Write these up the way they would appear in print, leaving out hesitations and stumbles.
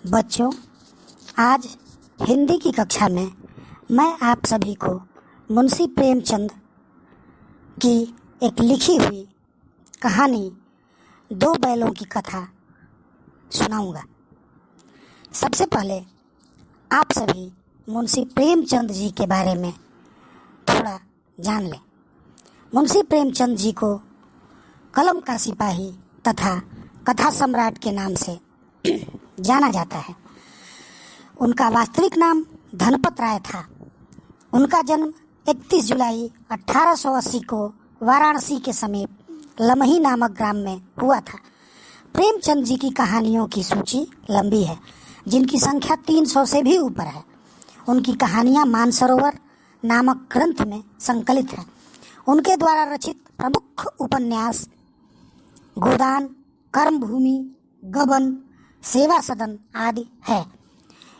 बच्चों, आज हिंदी की कक्षा में मैं आप सभी को मुंशी प्रेमचंद की एक लिखी हुई कहानी दो बैलों की कथा सुनाऊंगा। सबसे पहले आप सभी मुंशी प्रेमचंद जी के बारे में थोड़ा जान लें। मुंशी प्रेमचंद जी को कलम का सिपाही तथा कथा सम्राट के नाम से जाना जाता है। उनका वास्तविक नाम धनपत राय था। उनका जन्म 31 जुलाई 1880 को वाराणसी के समीप लमही नामक ग्राम में हुआ था। प्रेमचंद जी की कहानियों की सूची लंबी है, जिनकी संख्या 300 से भी ऊपर है। उनकी कहानियां मानसरोवर नामक ग्रंथ में संकलित है। उनके द्वारा रचित प्रमुख उपन्यास गोदान, कर्मभूमि, गबन, सेवा सदन आदि है।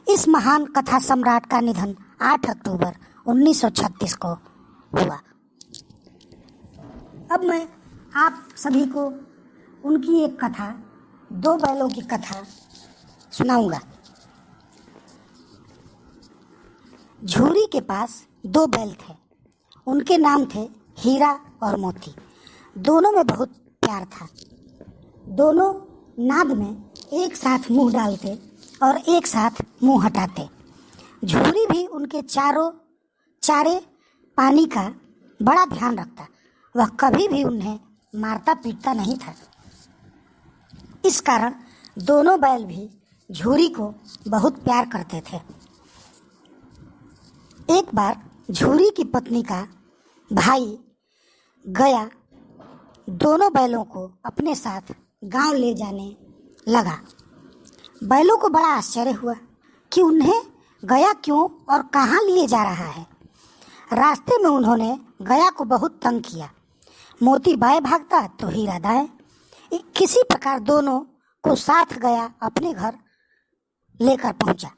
इस महान कथा सम्राट का निधन 8 अक्टूबर 1936 को हुआ। अब मैं आप सभी को उनकी एक कथा, दो बैलों की कथा सुनाऊंगा। झूरी के पास दो बैल थे। उनके नाम थे हीरा और मोती। दोनों में बहुत प्यार था। दोनों नाद में एक साथ मुंह डालते और एक साथ मुंह हटाते। झूरी भी उनके चारे पानी का बड़ा ध्यान रखता। वह कभी भी उन्हें मारता पीटता नहीं था। इस कारण दोनों बैल भी झूरी को बहुत प्यार करते थे। एक बार झूरी की पत्नी का भाई गया दोनों बैलों को अपने साथ गांव ले जाने लगा। बैलों को बड़ा आश्चर्य हुआ कि उन्हें गया क्यों और कहाँ लिए जा रहा है। रास्ते में उन्होंने गया को बहुत तंग किया। मोती बाएं भागता तो हीरा दाएं। किसी प्रकार दोनों को साथ गया अपने घर लेकर पहुंचा।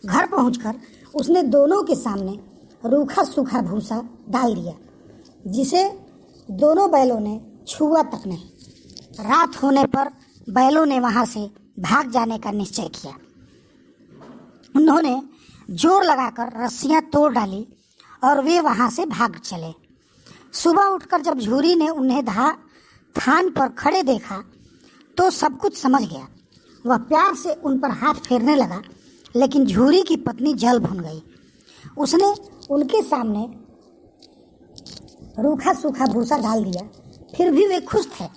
घर पहुंचकर उसने दोनों के सामने रूखा सूखा भूसा डाल दिया, जिसे दोनों बैलों ने छुआ तक नहीं। रात होने पर बैलों ने वहां से भाग जाने का निश्चय किया। उन्होंने जोर लगाकर रस्सियां तोड़ डाली और वे वहां से भाग चले। सुबह उठकर जब झूरी ने उन्हें थान पर खड़े देखा तो सब कुछ समझ गया। वह प्यार से उन पर हाथ फेरने लगा, लेकिन झूरी की पत्नी जल भुन गई। उसने उनके सामने रूखा सूखा भूसा डाल दिया, फिर भी वे खुश थे।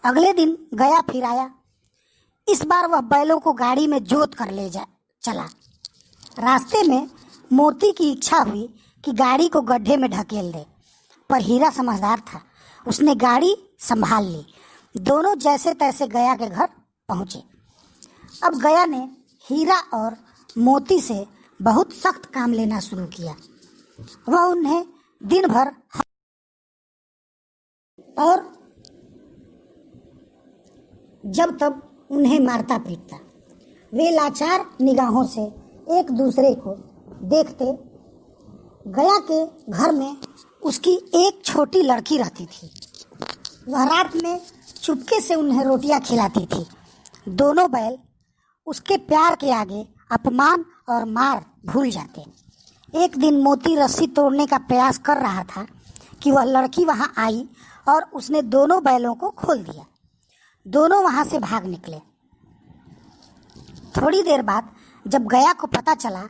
अगले दिन गया फिर आया। इस बार वह बैलों को गाड़ी में जोत कर चला। रास्ते में मोती की इच्छा हुई कि गाड़ी को गड्ढे में ढकेल दे, पर हीरा समझदार था। उसने गाड़ी संभाल ली। दोनों जैसे तैसे गया के घर पहुंचे। अब गया ने हीरा और मोती से बहुत सख्त काम लेना शुरू किया। वह उन्हें दिन भर और जब तब उन्हें मारता पीटता। वे लाचार निगाहों से एक दूसरे को देखते। गया के घर में उसकी एक छोटी लड़की रहती थी। वह रात में चुपके से उन्हें रोटियां खिलाती थी। दोनों बैल उसके प्यार के आगे अपमान और मार भूल जाते। एक दिन मोती रस्सी तोड़ने का प्रयास कर रहा था कि वह लड़की वहां आई और उसने दोनों बैलों को खोल दिया। दोनों वहां से भाग निकले। थोड़ी देर बाद जब गया को पता चला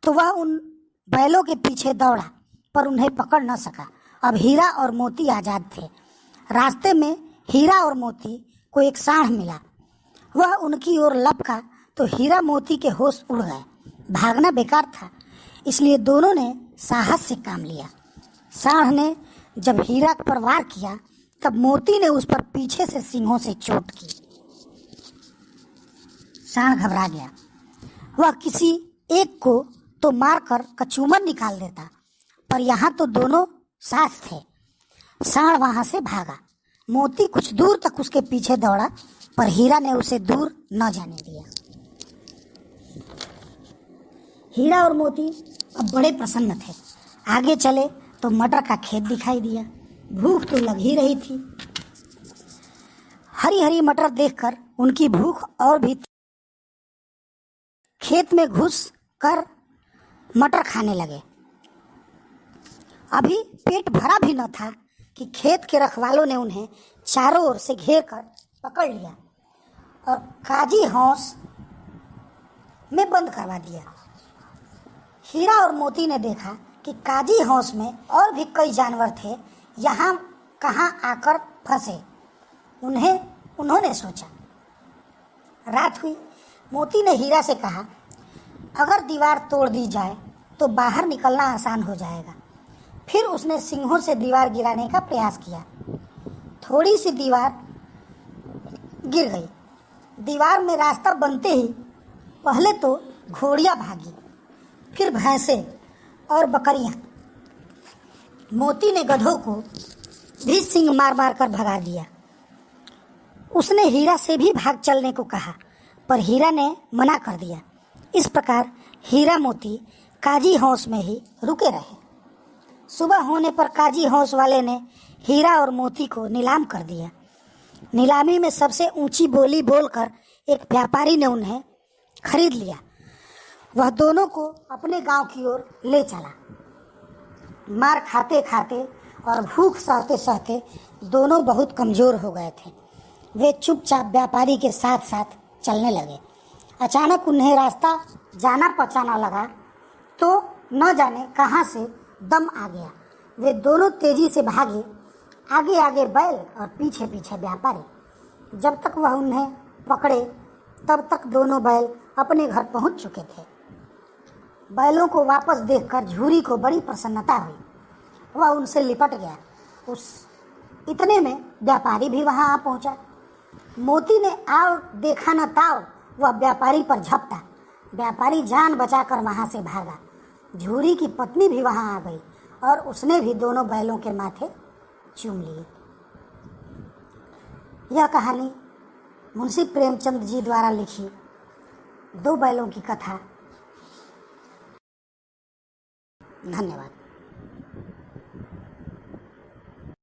तो वह उन बैलों के पीछे दौड़ा, पर उन्हें पकड़ न सका। अब हीरा और मोती आजाद थे। रास्ते में हीरा और मोती को एक सांड मिला। वह उनकी ओर लपका तो हीरा मोती के होश उड़ गए। भागना बेकार था, इसलिए दोनों ने साहस से काम लिया। सांड ने जब हीरा पर वार किया तब मोती ने उस पर पीछे से सींगों से चोट की। सांड घबरा गया। वह किसी एक को तो मारकर कचूमर निकाल देता, पर यहाँ तो दोनों साथ थे। सांड वहां से भागा। मोती कुछ दूर तक उसके पीछे दौड़ा, पर हीरा ने उसे दूर न जाने दिया। हीरा और मोती अब बड़े प्रसन्न थे। आगे चले तो मटर का खेत दिखाई दिया। भूख तो लग ही रही थी। हरी हरी मटर देखकर उनकी भूख और भी खेत में घुस कर मटर खाने लगे। अभी पेट भरा भी न था कि खेत के रखवालों ने उन्हें चारों ओर से घेर कर पकड़ लिया और काजी हौस में बंद करवा दिया। हीरा और मोती ने देखा कि काजी हौस में और भी कई जानवर थे, यहाँ कहाँ आकर फंसे। उन्होंने सोचा। रात हुई। मोती ने हीरा से कहा, अगर दीवार तोड़ दी जाए तो बाहर निकलना आसान हो जाएगा। फिर उसने सिंहों से दीवार गिराने का प्रयास किया। थोड़ी सी दीवार गिर गई। दीवार में रास्ता बनते ही पहले तो घोड़ियां भागी, फिर भैंसें और बकरियां। मोती ने गधों को भी सींग मार मार कर भगा दिया। उसने हीरा से भी भाग चलने को कहा, पर हीरा ने मना कर दिया। इस प्रकार हीरा मोती काजी हौस में ही रुके रहे। सुबह होने पर काजी हौस वाले ने हीरा और मोती को नीलाम कर दिया। नीलामी में सबसे ऊंची बोली बोलकर एक व्यापारी ने उन्हें खरीद लिया। वह दोनों को अपने गांव की ओर ले चला। मार खाते खाते और भूख सहते सहते दोनों बहुत कमजोर हो गए थे। वे चुपचाप व्यापारी के साथ साथ चलने लगे। अचानक उन्हें रास्ता जाना पहचाना लगा तो न जाने कहाँ से दम आ गया। वे दोनों तेजी से भागे, आगे आगे बैल और पीछे पीछे व्यापारी। जब तक वह उन्हें पकड़े तब तक दोनों बैल अपने घर पहुंच चुके थे। बैलों को वापस देखकर झूरी को बड़ी प्रसन्नता हुई। वह उनसे लिपट गया। उस इतने में व्यापारी भी वहां आ पहुंचा। मोती ने आओ देखा न ताओ, वह व्यापारी पर झपटा। व्यापारी जान बचाकर वहां से भागा। झूरी की पत्नी भी वहां आ गई और उसने भी दोनों बैलों के माथे चूम लिए। यह कहानी मुंशी प्रेमचंद जी द्वारा लिखी दो बैलों की कथा। धन्यवाद।